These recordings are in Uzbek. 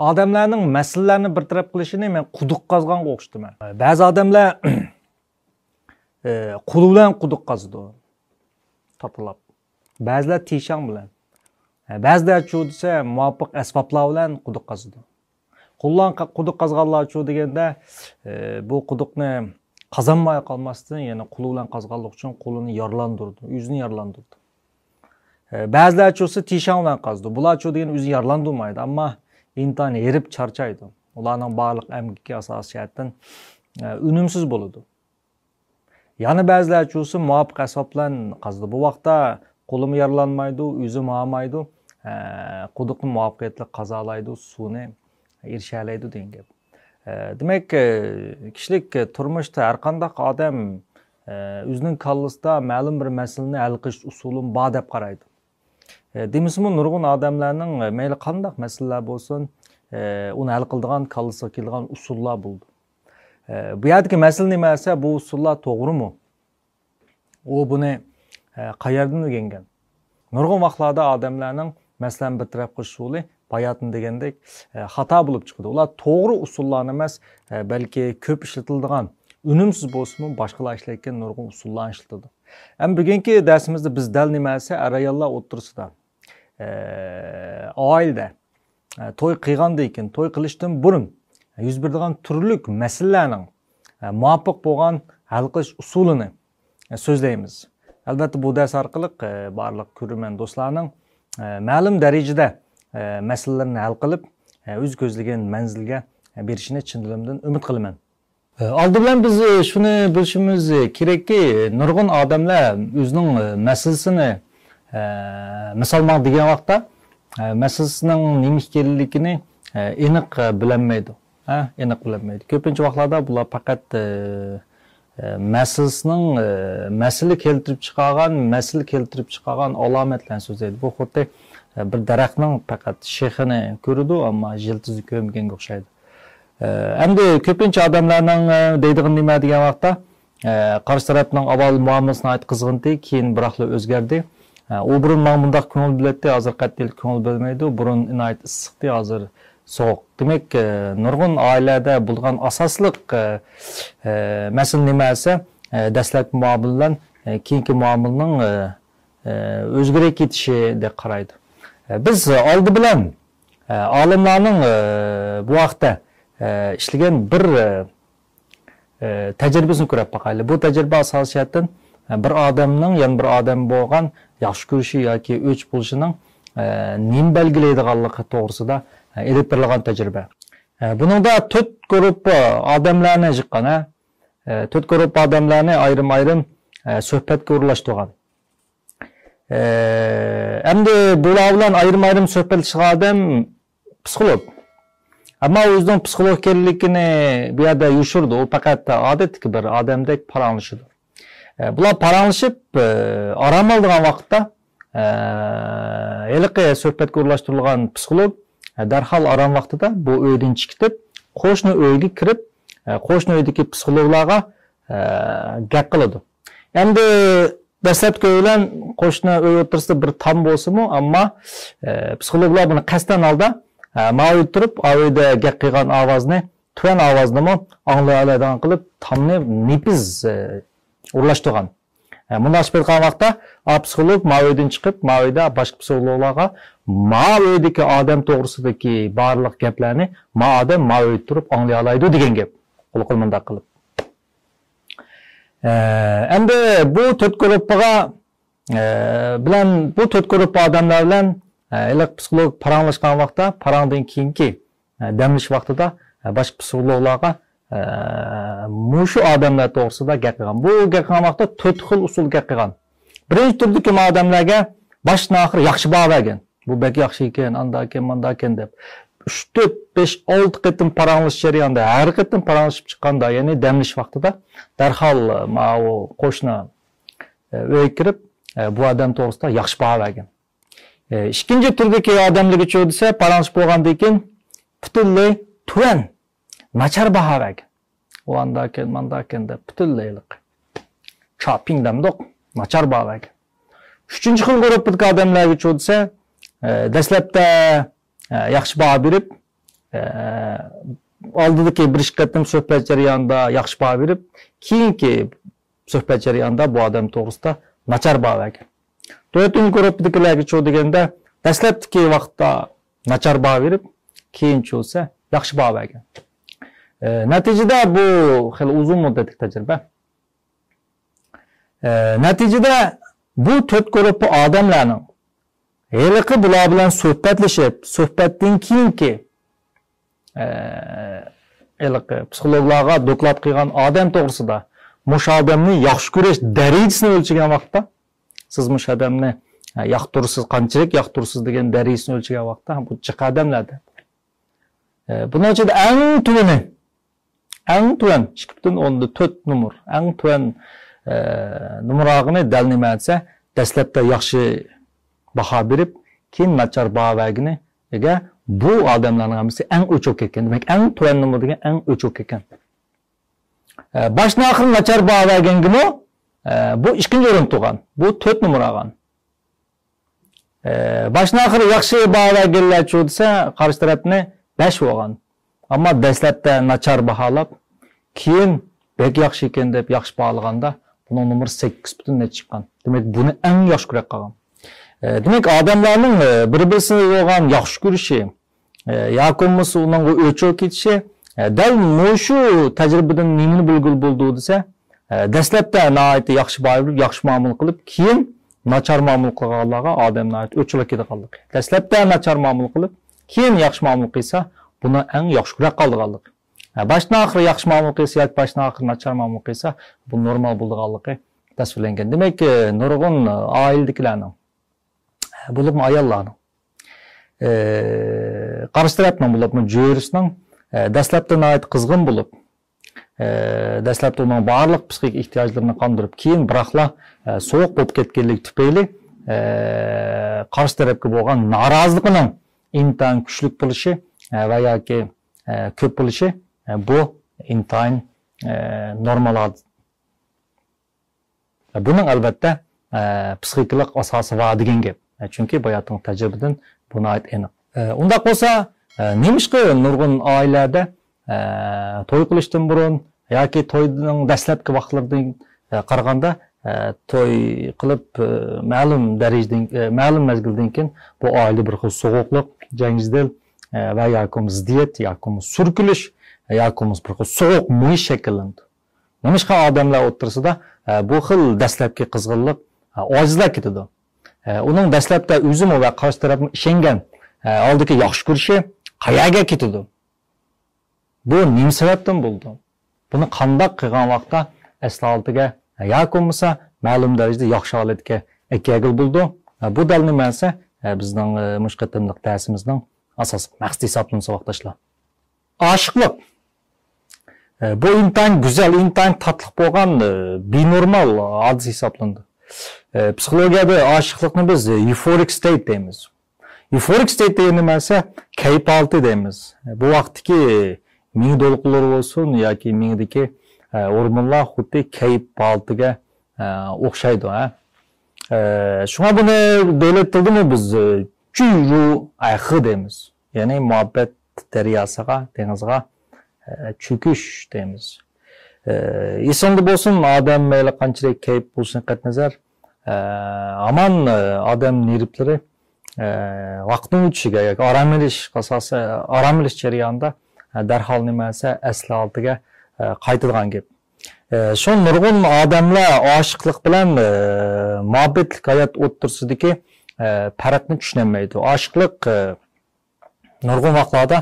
Adamlarning masalalarini bir taraf qilishini men quduq qazganga o'xshataman. Ba'zi odamlar qo'li bilan quduq qazidi. Topilab. Ba'zilar teshang bilan. Ba'zilar chu desa muvofiq asboblar bilan quduq qazidi. Qo'llan quduq qazganlar chu deganda bu quduqni qazanmay qolmasdan yana qo'li bilan qazganlik uchun qo'lini yaralandirdi, yuzini yaralandirdi. Ba'zilar chusi teshang bilan qazdi. Bular chu degan o'zi yaralandirmaydi, ammo intan erib charchaydi. Ularning barliq emgikka asosiyatdan unumsiz bo'ladi. Yana ba'zilar chusi muvofiq asbob bilan qazdi. Bu vaqtda qo'lim yaralanmaydi, o'zim olmaydi, quduqni muvaffaqiyatli qazolaydi, suvni irshalaydi degan gap. Demak, kishilik turmushda har qanday odam o'zining kallasida ma'lum bir masalani hal qilish usulini bor deb qaraydi. Demismi nurg'un odamlarning mayli qanday masalalar bo'lsin, uni hal qiladigan kallasiga kelgan usullar bo'ldi. Bu yerdagi masala nima esa, bu usullar to'g'rimi? U buni qayerdan o'rgangan? Nurg'un vaqtlarda odamlarning masalan bir taraf qilish usuli bayatın degandek xato bo'lib chiqadi. Ular to'g'ri usullar emas, balki ko'p ishlatiladigan, unumsiz bo'lsa-mu boshqalar ishlayotgan nurg'un usullar ishlatadi. Ham bugungi darsimizda biz dal nima esa ayollar o'rtasida oilada to'y qilgandan keyin, to'y qilishdan burun yuz beradigan turli masalalarning muvofiq bo'lgan hal qilish usulini so'zlaymiz. Albatta bu dars orqali barliq ko'rman do'stlarning ma'lum darajada masalalarni hal qilib, o'z ko'zlagan manzilga berishini chin dilimdan umid qilaman. Oldi bilan biz shuni bilishimiz kerakki, nurg'un odamlar o'zining masalasini misolman degan vaqtda masalasining nima ekanligini aniq bilolmaydi. Aniq bilolmaydi. Ko'pincha vaqtlarda bular faqat masalasining masala keltirib chiqargan alomatlarni so'zlaydi. Bu xuddi bir daraxtning faqat shexini ko'radi, ammo jildizni ko'rmaganga o'xshaydi. Endi ko'pincha odamlarning deydigan nima degan vaqtda qarshi tarafning avval muomalasini aytqizg'indi, keyin biroqlar o'zgardi. U burun men bundaq ko'ngil biladi, hozir qattiq ko'ngil bilmaydi. Burun inayet issiqdi, hozir sovuq. Demak, nurg'un oilada bo'lgan asosliq masala nima esa, dastlabki muomala bilan keyingi muomalaning o'zgarib ketishi deb qaraydi. Biz oldi bilan olimlarning bu vaqtda ishlagan bir tajribasini ko'rib boqaylik. Bu tajriba asosiyatdan bir odamning yana bir odam bo'lgan yaxshi ko'rishi yoki o'ch bo'lishining nima belgilaydiganligi to'g'risida elib berilgan tajriba. Buningda 4 guruh odamlarni chiqqan, 4 guruh odamlarni ayrim-ayrim suhbatga o'rlashtirgan. Endi bular bilan ayrim-ayrim suhbatlashgan odam psixolog. Ammo o'zining psixolog ekanligini bu yerda yushirdi. U faqat odatdagi bir odamdek paranglashadi. Bular paranglashib, orom olgan vaqtda eliqi suhbatga o'rlashtirilgan psixolog darhol orom vaqtida bu uydan chiqib, qo'shni uyga kirib, qo'shni uydagi psixologlarga gap qiladi. Endi dastlabki bilan qo'shni uy o'rtasida bir tam bo'lsa-mu, ammo psixologlar buni qasddan oldi ma'lum turib, uyda gap qilgan ovozni, tuvan ovozni anglay oladigan qilib, tamni nepiz o'rlashtirgan. Bunday qilgan vaqtda psixolog ma'lumdan chiqib, ma'lumda boshqa psixologlarga ma'lumdagi odam to'g'risidagi barliq gaplarni odam ma'lum turib anglay oladi degan gap. Qo'l munda qilib. Endi bu 4 guruhga bilan bu 4 guruh odamlar bilan iliq psixolog paranglashgan vaqtda, parangdan keyingi damlash vaqtida boshqa psixologlarga mushu odamlar to'g'risida gap qilgan. Bu gap qilgan vaqtda 4 xil usul gap qilgan. Birinchi turdagi odamlarga boshdan oxir yaxshi baho bergan. Bu bek yaxshi ekan, anda ekan, manda ekan deb 3, 4, 5, 6 qitim paranglish jarayonida, har qitim paranglashib chiqqanda, ya'ni damlash vaqtida darhol ma'u qo'shni uyga kirib, bu odam to'g'risida yaxshi baho bergan. İkinci turdagi odamlarga desa, paranglashib bo'lgandan keyin butunlay tuvan nachar baho bergan. O anda ekan, manda ekan deb butunlaylik shopping damdoq nachar baho bergan. Üçüncü xil guruhdagi odamlarga desa, dastlabda yaxshi baho berib, Aldidagi bir qatim suhbat jarayonida yaxshi baho berib, keyingi suhbat jarayonida bu odam to'g'risida nachar baho bergan. To'yotun gruppidagilarga cho deganda dastlabki vaqtda nachar baho berib, keyinchi bo'lsa yaxshi baho bergan. Natijada bu xil uzun muddatli tajriba. Natijada bu 4 guruh odamlarning heliqi bular bilan suhbatlashib, suhbatdan keyingi psixologlarga doklad qilgan odam to'g'risida mush odamni yaxshi ko'rish darajasini o'lchagan vaqtda, siz mush odamni yoqtirsiz, qanchalik yoqtirsiz degan darajasini o'lchagan vaqtda bu chiqa odamlarda. Buning ichida eng tuvan 2.4 numur, eng tuvan numrog'ini dal nima desa, dastlabda yaxshi baho berib, keyin nachar baho berganiga bu odamlarning hammasi eng o'choq ekan. Demak, eng tuvan numur degan eng o'choq ekan. Başdan axir nachar baho bergangimi, bu 2-chi o'rin turgan. Bu 4 numur olgan. Başdan axir yaxshi baho berganlar chu desa, qarshi tarafni 5 olgan. Ammo dastlabda nachar baholab, keyin bek yaxshi ekan deb yaxshi baholaganda, buning numeri 8.net chiqqan. Demak, buni eng yaxshi ko'rib qolgan. Demak, odamlarning bir-birisiga bo'lgan yaxshi ko'rishi, yoki bo'lmasa uning o'choq ketishi, dal shu tajribadan nimani bilgul bo'ldi desa, dastlabda nihoyatda yaxshi baho berib, yaxshi muomala qilib, keyin nachar muomala qilganlarga odamlar o'chilib ketganligi. Dastlabda nachar muomala qilib, keyin yaxshi muomala qilsa, buni eng yaxshi ko'rib qolganligi. Başdan axir yaxshi muomala qilsa yoki başdan axir nachar muomala qilsa, bu normal bo'lganligi tasvirlangan. Demak, nurg'un oiladagilarning bo'lib ayollarning qarshi tarafdan bo'lib jo'risning dastlabda nihoyat qizg'in bo'lib, dastlabda uning barliq psixik ehtiyojlarini qondirib, keyin biroqla sovuq bo'lib ketganligi tufayli qarshi tarafga bo'lgan noroziligining intayin kuchli bo'lishi va yoki ko'p bo'lishi bu intayin normal. Buning albatta psixikalik asosi bor degan gap. Chunki bayatning tajribadan buni aniq. Unda bo'lsa, nemishqa nurg'un oilalarda to'y qilishdan burun yoki to'yning dastlabki vaqtlardan qaraganda to'y qilib ma'lum darajadan, ma'lum mezgildan keyin bu oila bir xil sovuqlik, jangjidil va yoki ziddiyat, yoki surkilish, yoki bir xil sovuq muhit shakllandi. Nemishqa odamlar o'rtasida bu xil dastlabki qizg'inlik ojizlab ketadi. Uning dastlabda o'zimi va qarshi tarafni ishongan oldiki yaxshi ko'rishi qayerga ketadi? Bu nima sababdan bo'ldi? Buni qanday qilgan vaqtda asli holatiga yoki bo'lmasa ma'lum darajada yaxshi holatga kelgil bo'ldi? Bu dal nima esa bizning mushqatimlik darsimizning asosiy maqsadi hisoblansa vaqtdoshlar. Oshiqlik. Bu intayin go'zal, intayin tatliq bo'lgan benormal hodisa hisoblandi. Psixologiyada oshiqlikni biz euphoric state deymiz. Euphoric state degani nima esa kayf holati deymiz. Bu vaqtdagi ming to'lqinlar bo'lsin yoki mingdagi hormonlar xuddi kayf holatiga o'xshaydi. Shunga buni davlat tilida biz chuyru ayxi deymiz. Ya'ni muhabbat daryosiga, dengizga cho'kish deymiz. Esonda bo'lsin, odam mayli qanchalik kayf bo'lsin qatnazar, aman odam nervlari vaqtning o'tishiga yoki orom olish jarayonida darhol nima esa asli holatiga qaytadigan gap. Shu nurg'un odamlar oshiqlik bilan muhabbatlik hayot o'rtasidagi farqni tushunmaydi. Oshiqlik nurg'un vaqtlarda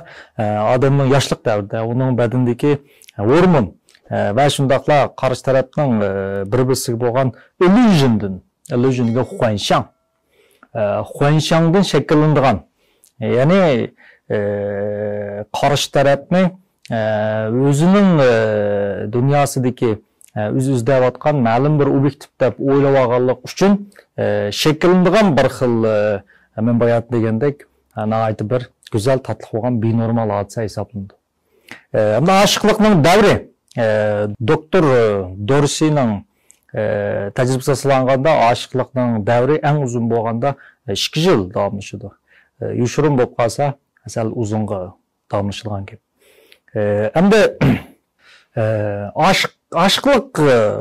odamning yoshlik davrida uning badandagi hormon va shundaqla qarshi tarafning bir-birisiga bo'lgan illyusionga xuanshangdan shakllanadigan, ya'ni qarshi tarafni o'zining dunyosidagi o'z-o'zidayotgan ma'lum bir obyektiv deb o'ylab olganlik uchun shakllanadigan bir xil men bayat degandek nihoyat bir go'zal tatliq bo'lgan benormal hodisa hisoblanadi. Hamda oshiqlikning davri doktor Dorseyning tajribasi asoslanğanda oshiqlikning davri eng uzun bo'lganda 2 yil davomlashadi. Yoshirin bo'lib qolsa, asal uzunga damlaşılgan gep. Endi aşıqlık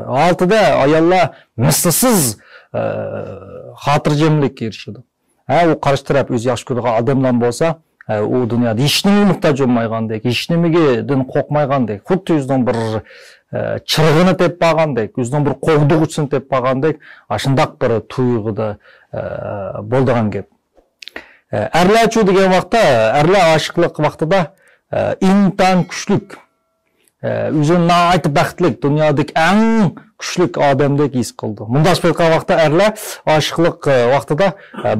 altıda ayalla mislsiz xotirjamlikka erishadi. O qarshi taraf o'zi yaxshi ko'radigan odamlar bo'lsa, u dunyoda hech nimaga muhtoj bo'lmagandek, hech nimadan qo'rqmagandek, xuddi o'zining bir chirig'ini tepib olgandek, o'zining bir qo'g'dug'ichisini tepib olgandek, shundoq bir tuyg'uda bo'ldigan gap. Erlarchu degan vaqtda, erlar oshiqlik vaqtida intan kuchlik, o'zini aytib baxtlik, dunyodagi eng kuchlik odamdek his qildi. Bunday bo'lgan vaqtda erlar oshiqlik vaqtida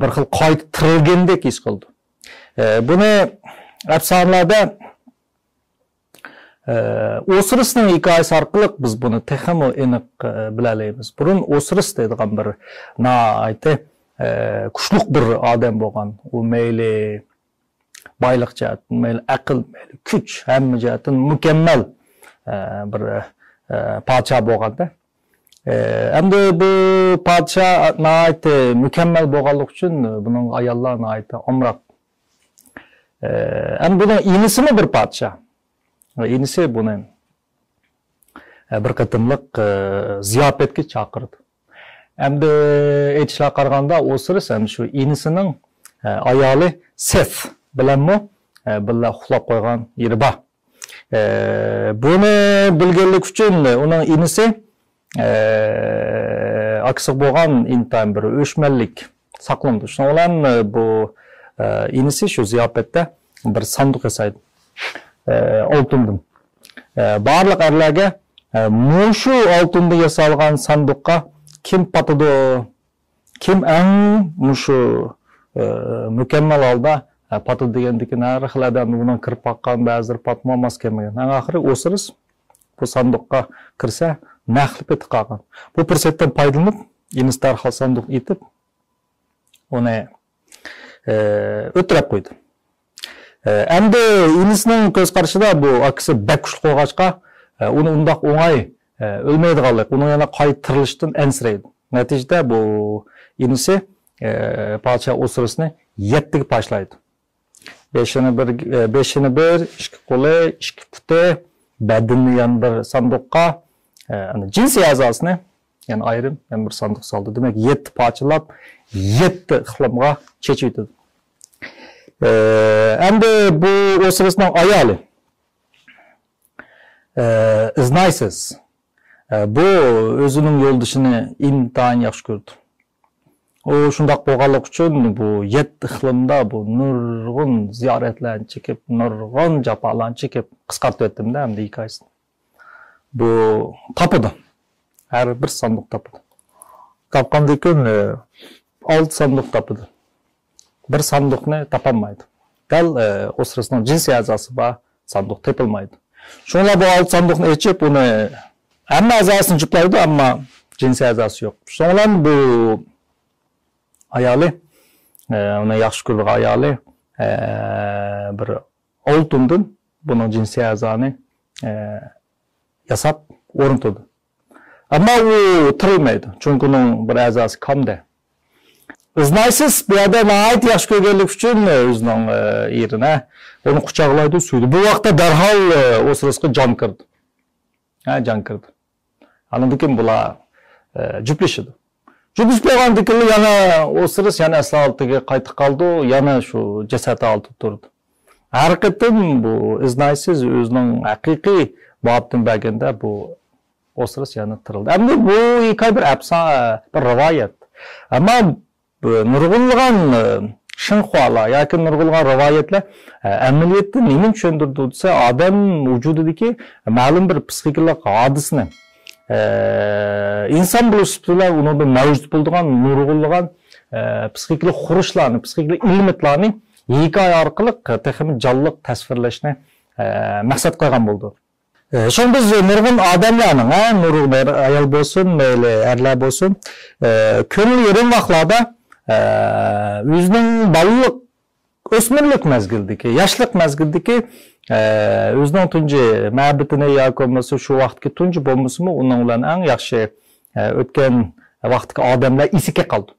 bir xil qayta tirilgandek his qildi. Buni afsonalarda Osirisning hikoyasi orqali biz buni texmo aniq bilalaymiz. Burun Osiris deydigan bir aytdi kuchlik bir odam bo'lgan. U mayli boylik jihatdan, mayli aql, mayli kuch, hamma jihatdan mukammal bir podshoh bo'lganda. Endi bu podshoh aytdi mukammal bo'lganlik uchun buning ayollar aytdi omroq. Endi buning inisimi bir podshoh. Inisi buni bir qatimliq ziyofatga chaqirdi. Endi aytishlar qaraganda Osiris ham shu inisining ayoli Seth bilanmi birga uxlab qo'ygan yeri bor. Buni bilganlik uchun uning inisi aksi bo'lgan intan bir o'shmanlik saqlandi. Shuning bilan bu inisi shu ziyofatda bir sanduq yasaydi. Oltindan. Barliq erlarga mushu oltinda yasalgan sanduqqa kim patadi, kim eng mushu mukammal holda patadi degandiki har xil odam bundan kirib qoqqan, ba'zilar patmamas kelmagan. Oxiri Osiris bu sanduqqa kirsa, naqlib etib qolgan. Bu fursatdan foydalanib, inisi darhol sanduq etib, uni o'tirib qo'ydi. Endi inisining ko'z qarashida bu aksi bak kuchli qo'yg'achqa uni undoq o'ng'ay o'lmaydiganlik, uni yana qayta tirilishdan ansiraydi. Natijada bu inisi podshoh Osirisni 7 ga tashlaydi. 5'ini bir, 2 qo'li, 2 puti, badani yana bir sanduqqa, jinsiy a'zosini yana ayrim yana bir sanduq soldi. Demak 7 parchalab 7 iqlimga chechiydi. Endi bu Osirisning ayoli Iznaysiz. Bu o'zining yo'ldishini intayin yaxshi ko'rdi. O shundoq bo'lganlik uchun bu 7 iqlimda bu nurg'un ziyoratlarni chekib, nurg'un jafolarni chekib qisqartib o'tdim-da endi hikoyasini. Bu topidi. Har bir sanduq topidi. Topgandan keyin 6 sanduq topidi. Bir sanduqni topolmaydi. Dal Osirisning jinsiy a'zosi bor sanduq topilmaydi. Shunlar bu 6 sanduqni ochib, uni hamma a'zosini juplaydi, ammo jinsiy a'zosi yo'q. Shunlar bu ayoli, uni yaxshi ko'rgan ayoli bir oltindan buning jinsiy a'zoni yasab o'rnatdi. Ammo u tirilmaydi, chunki uning bir a'zosi komda. Iznaysiz bu yerda nihoyat yaxshi ko'rganlik uchun o'zining erini uni quchoqlaydi, suydi. Bu vaqtda darhol Osirisga jon kirdi. Jon kirdi. Andan keyin bular juplashdi. Juplashib bo'lgandan keyin yana Osiris yana asl holatiga qaytib qoldi, yana shu jasad oltib turdi. Har qatim bu Iznaysiz o'zining haqiqiy muhabbatini berganda bu Osiris yana tirildi. Endi bu hikoya bir afsona, bir rivoyat. Ammo nurg'unlagan shinxualar yoki nurg'unlagan rivoyatlar amaliyotda nima tushuntirdi desa, odam vujudidagi ma'lum bir psixikalik hodisani inson bo'lish bilan unda mavjud bo'lgan nurg'unlagan psixikalik xurishlarni, psixikalik ilmitlarni hikoya orqali texnik jonliq tasvirlashni maqsad qo'ygan bo'ldi. Şimdi biz nurg'un odamlarning, nurg'un ayol bo'lsin, mayli erlar bo'lsin, ko'ngil yerim vaqtlarda o'zining balalik, o'smirlik mezgildagi, yoshlik mezgildagi o'zining tunji muhabbatini yoki bo'lmasa shu vaqtga tunji bo'lmasimi, uning bilan eng yaxshi o'tgan vaqtga odamlar esiga qoldi.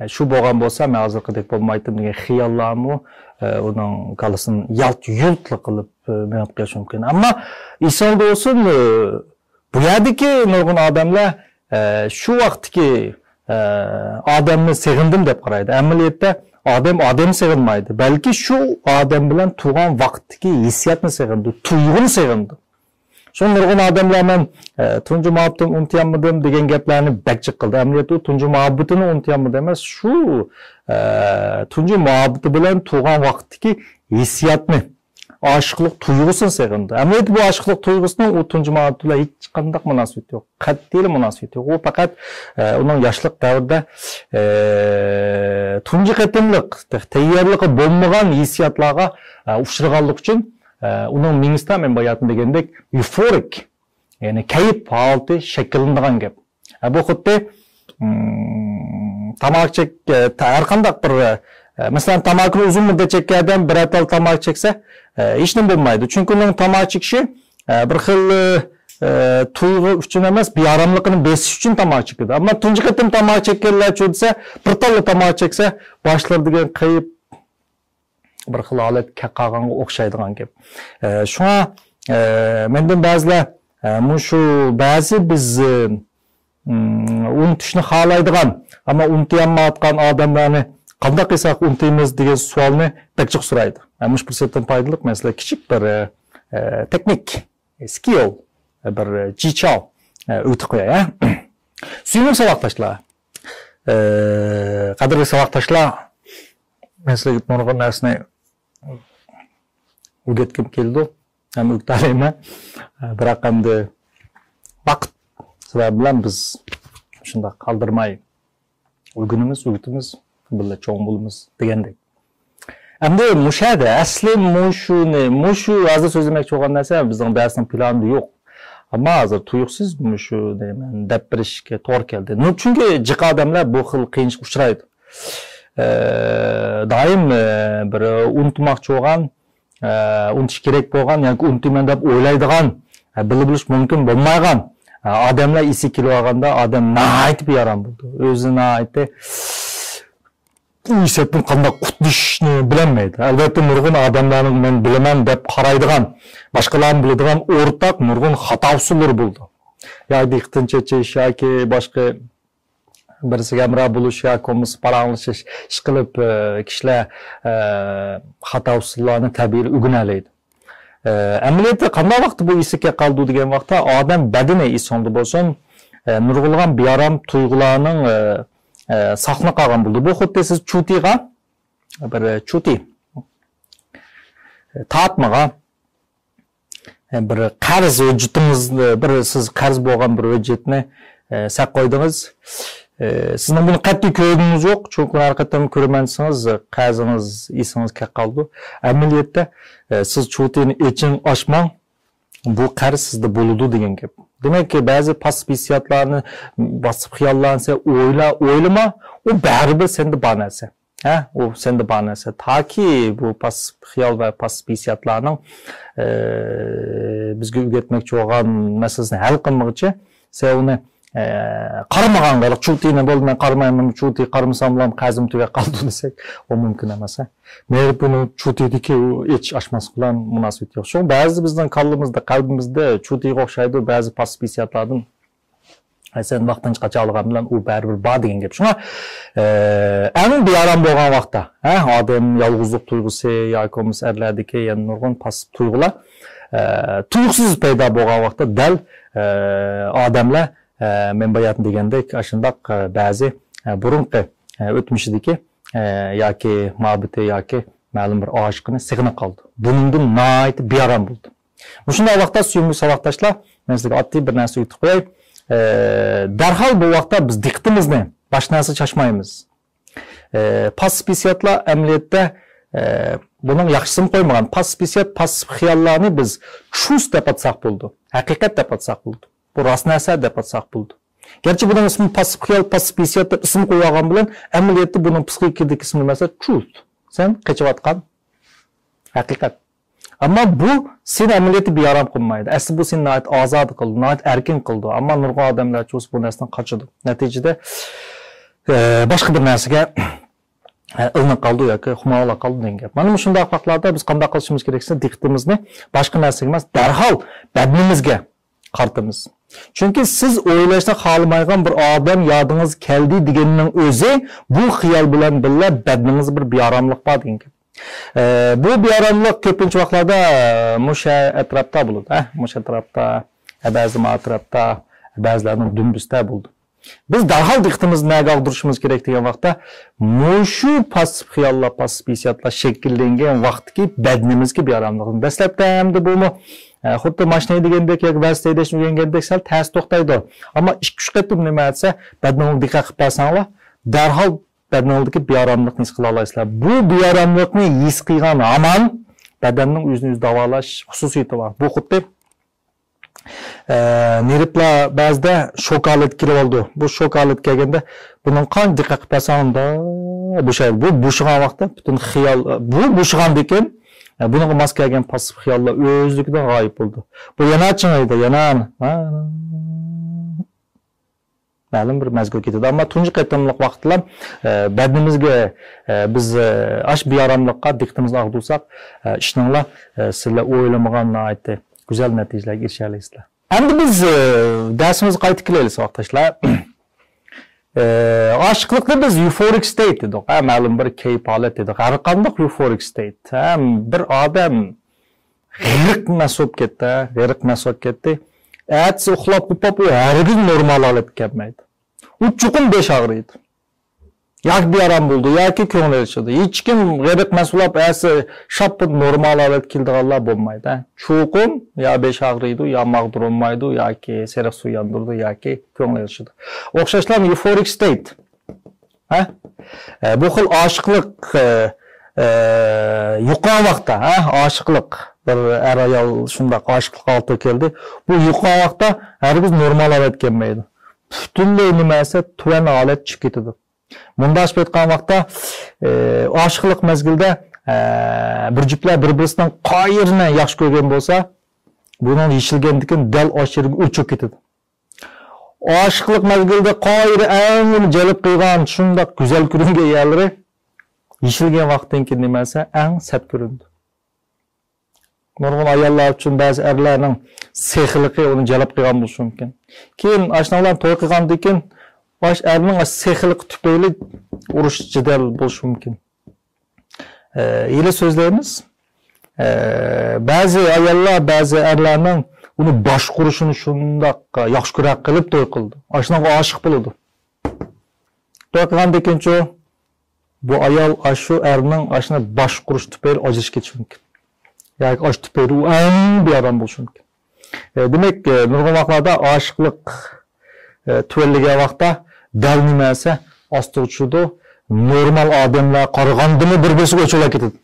Şu болған болса, мен азырқыдек болмайтын деген хиялламы оның қалысын ялт-юлтлы қылып меніп қияш мүмкін. Amma İsa'da olsun bu yerdeki nurgun adamlar şu vaxtki adamını sevindim dep qaraydı. Əməliyyətdə adam sevinmaydı. Belki şu adam bilen tuğan vaxtki hissiyatını sevindi, tuyğunu sevindi. Son nurgun adamlar men tuncu muhabbetini unutamadım degen geplerini bəkçik qıldı. Əməliyyətdə tuncu muhabbetini unutamadım demez. Şu tuncu muhabbeti bilen tuğan vaxtki hissiyatını aşıqlıq tuyğusun sevindi. Əməliyyətdə bu aşıqlıq tuyğusunu o tuncu muhabbetiyle hiç qandaq münasibeti yok. Qattiyli münasibeti yok. O fakat onun yaşlıq davrda tuncu qetimlik, teyyarlıqı bolmağan hissiyatlarga uçurğanlık için onun minista men bayatın degендek euforik, yani kayıp haltı şekillendiğen gep. Bu xuddi tamak çek, her qandaq bir mesela tamakını uzun müddet çekkerden bir atal tamak çekse hiç ne bulmaydı. Çünkü onun tamak çekişi bir xil tuyğu üçün emas, bir aramlıqını besiş üçün tamak çekedi. Ama tuncu qetim tamak çekkerler çödse, bir tallı tamak çekse başlar degen kayıp bir xil alet qaqağanға oqşaydigan gep. Şuna menden bazılar şu bazı biz unutuşni xalaydigan ama unutayammayotgan odamlarni qanday qilsak unutaymiz degan savolni bekchiq so'raydi. Mush fursatdan foydalaniq mesela kichik bir teknik, skill, bir jichov o'tib qo'yay. Suyunib saboqdoshlar. Qadrli saboqdoshlar, men sizlarga nurg'un narsani o'rgatgim keldi. Ham o'rgatayman. Biroq endi vaqt sababi bilan biz shunda qoldirmay o'rgatimiz birga cho'ng bo'lamiz degandek. Endi mushada asli mushu hozir so'zlamoqchi bo'lgan narsa bizning darsning planida yo'q. Ammo hozir tuyuqsiz mushu deyman deb berishga to'g'ri keldi. Chunki jiq odamlar bu xil qiyinchilik uchraydi. Daim bir unutmoqchi bo'lgan, unutish kerak bo'lgan yoki unutmayman deb o'ylaydigan, bilib bilish mumkin bo'lmagan odamlar esi kelib olganda odam nayt bir yaram bo'ldi. O'zini aytdi. Hissiyatni qanday qutulishni bilolmaydi. Albatta nurg'un odamlarning men bilaman deb qaraydigan, boshqalarni biladigan o'rtaq nurg'un xato usullari bo'ldi. Ya diqqatni chechish yoki boshqa birisiga amra bo'lish yoki ko'mis paranlashish ish qilib kishilar xato usullarni tabiiy o'rganalaydi. Amaliyotda qanday vaqtda bu esga qoldi degan vaqtda odam badani esonda bo'lsin, nurg'ulgan bearam tuyg'ularning saqlanib qolgan bo'ldi. Bu xuddi siz chutiga bir chuti tatmaga bir qarz hujjatingizni, bir siz qarz bo'lgan bir hujjatni saq qo'ydingiz. Sizning buni qat'iy ko'rganingiz yo'q, chunki haqiqatan ko'rmansiz, qarzingiz esingizga qoldi. Amaliyotda siz chutini echin ochmang, bu qarz sizda bo'ladi degan gap. Demek ki bazı pasif hissiyatlarını basıp xiyallansa oylama, o baribir sende banası. O sende banası. Ta ki bu pasif xiyal ve pasif hissiyatlarının bizge üretmekçi olan meselesini hal kılmak için sen onu qaramagan qilib chutini bo'ldi, men qaramayman, chuti qarmasam ham qazim tuga qoldi desak, o mumkin emas. Men buni chutidiki hech ashmas bilan munosabat yo'q. Shu ba'zi bizning qalbimizda, qalbimizda chutiga o'xshaydi, ba'zi pasif hissiyatlardan sen vaqtdan chiqacha olgan bilan u baribir bor degan gap. Shunga eng bearam bo'lgan vaqtda, odam yolg'izlik tuyg'usi yoki erlardagi yana nurg'un pasif tuyg'ular tuyuqsiz paydo bo'lgan vaqtda dal odamlar men bayatın degендek aşındaq bazı burunqi o'tmishidagi yoki muhabbati yoki ma'lum bir oshiqini sig'inib qoldi. Bundan nayt bearam bo'ldi. Shunday vaqtda suyumli saboqdoshlar, men sizlarga oddiy bir narsa aytib qo'yay. Darhol bu vaqtda biz diqqatimizni boshqa narsa chashmaymiz. Pasif hissiyatlar amaliyotda bunun yaxshisini qo'ymagan. Pasif hissiyat, pasif xiyollarni biz truth deb atsak bo'ldi. Haqiqat deb atsak bo'ldi. Bu rost narsa deb atsak bo'ldi. Gerçi bunun ismi pasif xiyol, pasif hissiyat deb ism qo'ygan bilan amaliyotda bunun psixikadagi ismi emas, truth. Sen qechayotgan haqiqat. Ama bu sen amaliyotda bearam qilmaydi. Asli bu seni ozod qildi, erkin qildi. Ammo nurg'un odamlar bu narsadan qochadi. Natijada boshqa bir narsaga ilinar qoldi yoki xumola qoldi degan gap. Mana shunday vaqtlarda biz qanday qilishimiz keraksa, diqqatimizni boshqa narsaga emas, darhol badnimizga qaratamiz. Chunki siz o'ylashni xohlamaydigan bir odam yodingiz keldi deganning o'zi bu xiyol bilan birga badningiz bir beoromlik bor degan gap. Bu beoromlik ko'pincha vaqtlarda musha atrofda bo'ladi, musha atrofda, ba'zi atrofda, ba'zilarning dumbusda bo'ldi. Biz darhol diqqatimizni nega og'dirishimiz kerak degan vaqtda mushu passiv xiyollar, passiv hissiyotlar shakllangan vaqtki badnimizga beoromlikni dastlabda hamda buni xuddi mashina degandek yoki ba'zi haydashni o'rgangandek sal tez to'xtaydi. Ammo 2-3 qatim nima etsa, badningni diqqat qilib barsanglar, darhol badningdagi beoromlikni his qila olasizlar. Bu beoromlikni his qilgan hamon badanning o'zini o'zi davolash xususiyati bor. Bu xuddi nervlar ba'zida shok holatiga kirib oldi. Bu shok holatiga kelganda buning qancha diqqat qilib barsangda bo'shaydi. Bu bo'shagan vaqtda butun xiyol bu bo'shagan ekan. Bunga mos kelgan passiv xiyollar o'zligidan g'oyib bo'ldi. Bu yana chiqaydi, yana ma'lum bir mazgil ketadi. Ammo tunji qatimliq vaqtlar badnimizga biz ash beoromlikqa diqqatimizni og'dirsak, ishninglar sizlar o'ylamagan aytdi güzel natijalarga erisha olasizlar. Endi biz darsimizga qaytib kelaylik, vaqtdoshlar. Aşıqlıqda biz euphoric state dedik. Ma'lum bir keyif holat dedik. Har qanday euphoric state. Bir odam g'iriq mas'ul ketdi. Atsi uxlab qopib, hargiz normal holatga kelmaydi. U chuqur besh og'riydi. Yoki bearam bo'ldi, yoki ko'ngli ochildi. Hech kim g'iriq mas'ulab asi shappi normal holatga keldiganlar bo'lmaydi. Chuqur yo besh og'riydi, yo mag'dur olmaydi, yoki seriq suv yondirdi, yoki ko'ngli ochildi. O'xshashlar euphoric state. Bu xil oshiqlik yuqori vaqtda, oshiqlik bir ayol shunday oshiqlik olti keldi. Bu yuqori vaqtda hargiz normal holatga kelmaydi. Butunlay nima esa tuvan holat chiqib ketadi. Bunda aytgan vaqtda oshiqlik mezgilda bir juftlar bir-birisining qayerni yaxshi ko'rgan bo'lsa, bunun yeshilgandikin dal oshirib o'chib ketadi. Oshiqlik mezgilda qayeri eng jalb qilgan shunday go'zal ko'ringan yerlari yeshilgan vaqtdan keyin nima esa eng sat ko'rindi. Nurg'un ayollar uchun ba'zi erlarning sexligi uni jalb qilgan bo'lishi mumkin. Keyin ashnalar to'y qilgandan keyin erning sexligi tufayli urush jidal bo'lishi mumkin. Yine so'zlaymiz. Ba'zi ayollar, ba'zi erlarning uni boshqurishini shundoq yaxshi ko'rib qilib to'y qildi. Ashnaga oshiq bo'ldi. To'y qilgandan keyin bu ayol shu erning ashna boshqurish tufayli ajrashib ketishi mumkin. Yoki ash tufayli u eng bearam bo'lishi mumkin. Demak, nurg'un vaqtlarda oshiqlik tufayliga vaqtda dal nima esa osti uchudi. Normal odamlar qaragandimi bir-birisiga o'chib ketadi.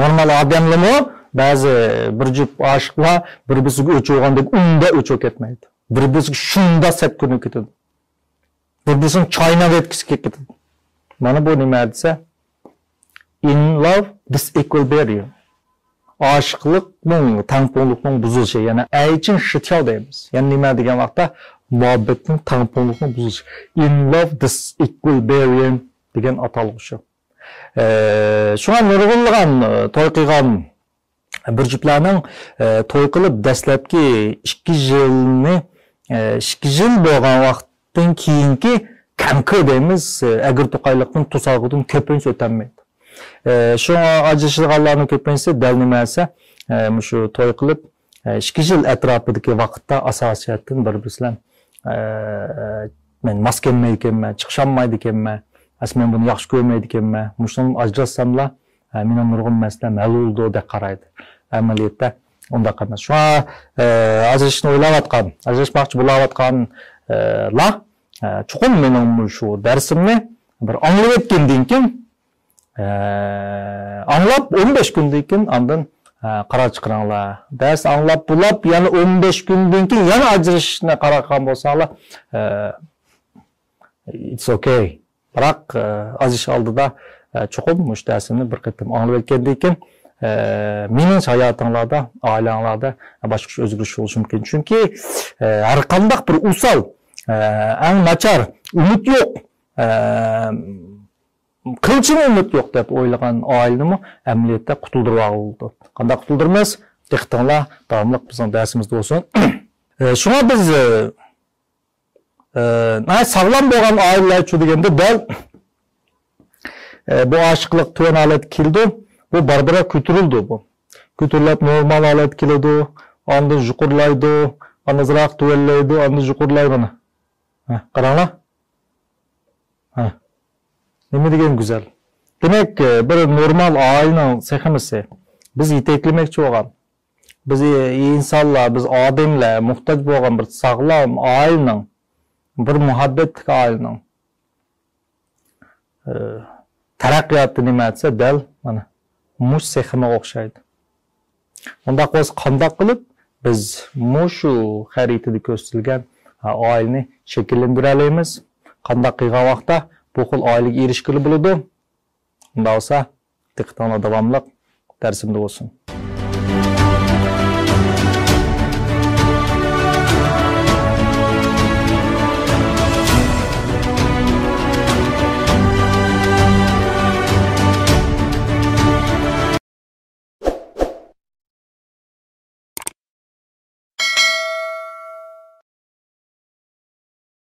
Normal odamlarmi ba'zi bir juft oshiqlar bir-birisiga o'chgandek unda o'chib ketmaydi. Bir-birisiga shunda sat ko'rinib ketadi. Bir-birisini choynab etkisi ketadi. Mana bu nima desa? In love this equilibrium. Oshiqlikning tangpungliqning buzilishi, ya'ni aychin shityo deymiz. Ya'ni nima degan vaqtda muhabbatning tangpungliqning buzilishi. In love this equilibrium degan atalg'i shu. Shunga nurg'unlagan to'y qilgan bir juftlarning to'y qilib dastlabki 2 yil bo'lgan vaqtdan keyingi kamko deymiz, agir to'qayliqning to'sag'idan ko'pincha o'tolmaydi. Shunga ajrashganlarning ko'pincha dal nima esa shu to'y qilib 2 yil atrofidagi vaqtda asosiyatdan bir-birisidan men mos kelmaydi ekanman, chiqisholmaydi ekanman. Men buni yaxshi ko'rmaydi ekanman. Mushuni ajratsamlar, meni nurg'un masala hal bo'ldi deb qaraydi. Amaliyotda unda emas. Shunga ajrashishni o'ylayotgan, ajrashmoqchi bo'layotganlar chuqur mening shu darsimni bir anglab o'tgandan keyin anglab 15 kundan keyin ondan qaror chiqaringlar. Dars anglab bulab, yana 15 kundan keyin yana ajrashishni qaror bo'lsanglar, it's okay. Biroq azish oldida chuqur mushtasini bir qatim anglab o'tgandan keyin mening hayotinglarda, oilanglarda boshqa o'zgarish bo'lishi mumkin. Chunki har qanday bir usal, eng nachar, umid yo'q Qilchim umid yo'q deb o'ylagan oilani amaliyotda qutuldirib oldi. Qanday qutuldirmiz? Diqqatinglar, davomli bizning darsimizda bo'lsin. Shuna biz sağlam bo'lgan oilalar uchun deganda dal bu aşıqlıq tuvan alet keldi. Bu barbara ko'tarildi bu. Ko'tarilib normal alet keladi. Ondan yuqurlaydi, azroq tuvallaydi, ondan yuqurlaydi mana. Qaranglar. Nima degan güzel. Demek bir normal ailenin seximisi biz yeteklemoqchi bo'lgan. Biz insonlar, biz odamlar muhtoj bo'lgan bir sağlam ailenin, bir muhabbatli ailenin taraqqiyoti nima desa dal mana mush seximiga o'xshaydi. Unda qo'z qanday qilib biz mushu xaritada ko'rsatilgan oilani shakllantira olamiz? Qanday qilgan vaqtda bu xil oilaga erishgili bo'ladi? Unda bo'lsa diqqatinglar davomli darsimda bo'lsin.